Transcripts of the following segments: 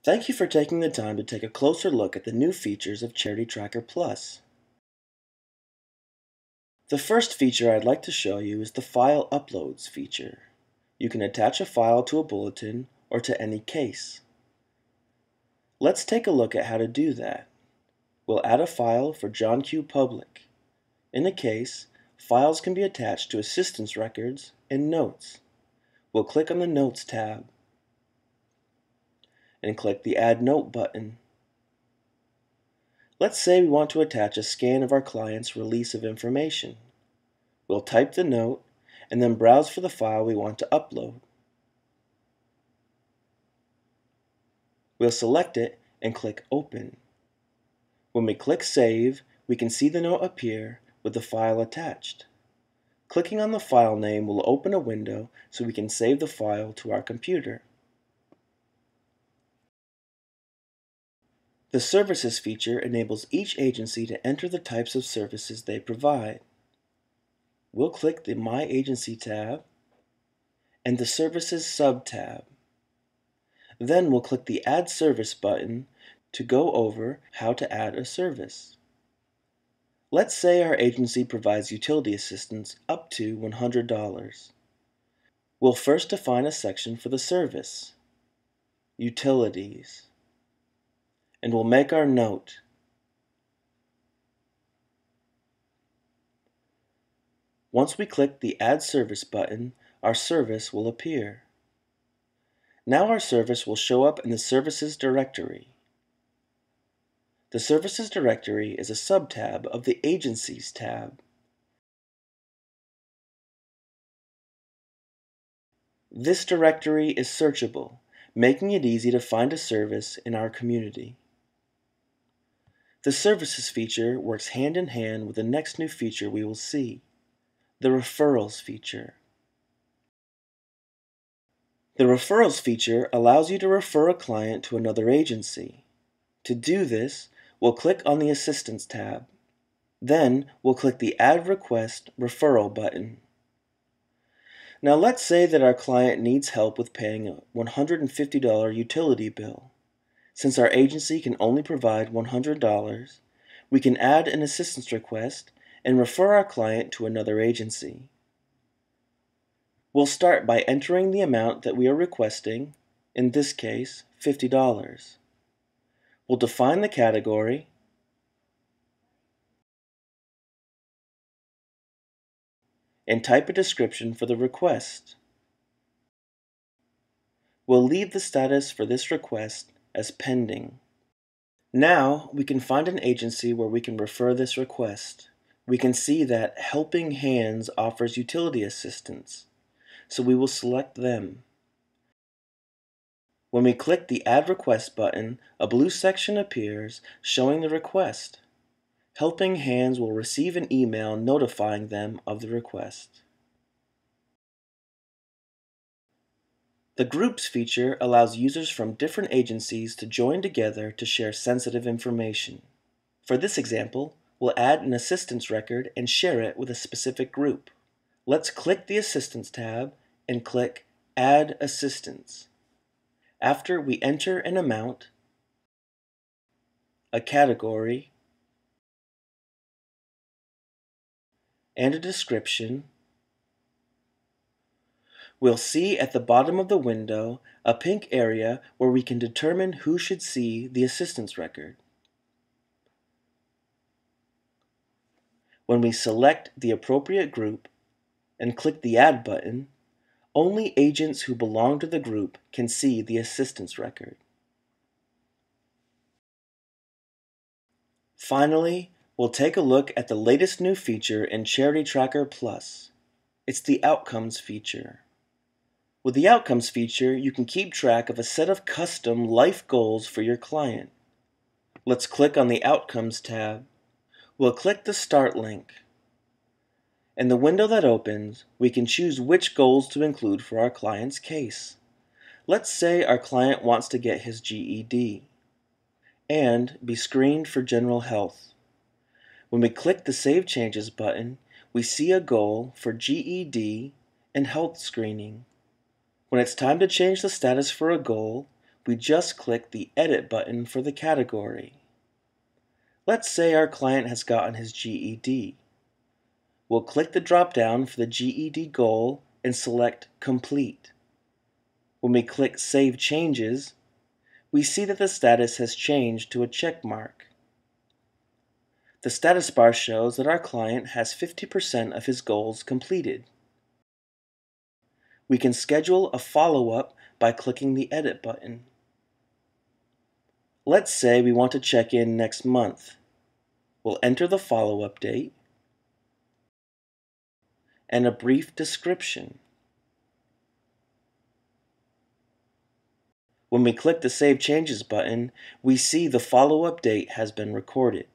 Thank you for taking the time to take a closer look at the new features of CharityTracker Plus. The first feature I'd like to show you is the File Uploads feature. You can attach a file to a bulletin or to any case. Let's take a look at how to do that. We'll add a file for John Q. Public. In a case, files can be attached to assistance records and notes. We'll click on the Notes tab and click the Add Note button. Let's say we want to attach a scan of our client's release of information. We'll type the note and then browse for the file we want to upload. We'll select it and click Open. When we click Save, we can see the note appear with the file attached. Clicking on the file name will open a window so we can save the file to our computer. The Services feature enables each agency to enter the types of services they provide. We'll click the My Agency tab and the Services sub-tab. Then we'll click the Add Service button to go over how to add a service. Let's say our agency provides utility assistance up to $100. We'll first define a section for the service, Utilities, and we'll make our note. Once we click the Add Service button, our service will appear. Now our service will show up in the Services directory. The Services directory is a sub-tab of the Agencies tab. This directory is searchable, making it easy to find a service in our community. The Services feature works hand in hand with the next new feature we will see, the Referrals feature. The Referrals feature allows you to refer a client to another agency. To do this, we'll click on the Assistance tab. Then we'll click the Add Request Referral button. Now let's say that our client needs help with paying a $150 utility bill. Since our agency can only provide $100, we can add an assistance request and refer our client to another agency. We'll start by entering the amount that we are requesting, in this case, $50. We'll define the category and type a description for the request. We'll leave the status for this request as pending. Now we can find an agency where we can refer this request. We can see that Helping Hands offers utility assistance, so we will select them. When we click the Add Request button, a blue section appears showing the request. Helping Hands will receive an email notifying them of the request. The Groups feature allows users from different agencies to join together to share sensitive information. For this example, we'll add an assistance record and share it with a specific group. Let's click the Assistance tab and click Add Assistance. After we enter an amount, a category, and a description, we'll see at the bottom of the window a pink area where we can determine who should see the assistance record. When we select the appropriate group and click the Add button, only agents who belong to the group can see the assistance record. Finally, we'll take a look at the latest new feature in CharityTracker Plus. It's the Outcomes feature. With the Outcomes feature, you can keep track of a set of custom life goals for your client. Let's click on the Outcomes tab. We'll click the Start link. In the window that opens, we can choose which goals to include for our client's case. Let's say our client wants to get his GED and be screened for general health. When we click the Save Changes button, we see a goal for GED and health screening. When it's time to change the status for a goal, we just click the Edit button for the category. Let's say our client has gotten his GED. We'll click the drop-down for the GED goal and select Complete. When we click Save Changes, we see that the status has changed to a check mark. The status bar shows that our client has 50% of his goals completed. We can schedule a follow-up by clicking the Edit button. Let's say we want to check in next month. We'll enter the follow-up date and a brief description. When we click the Save Changes button, we see the follow-up date has been recorded.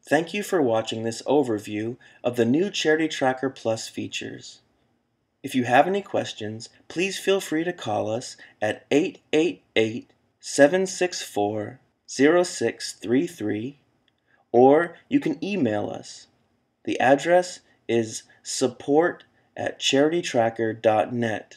Thank you for watching this overview of the new CharityTracker Plus features. If you have any questions, please feel free to call us at 888-764-0633, or you can email us. The address is support@charitytracker.net.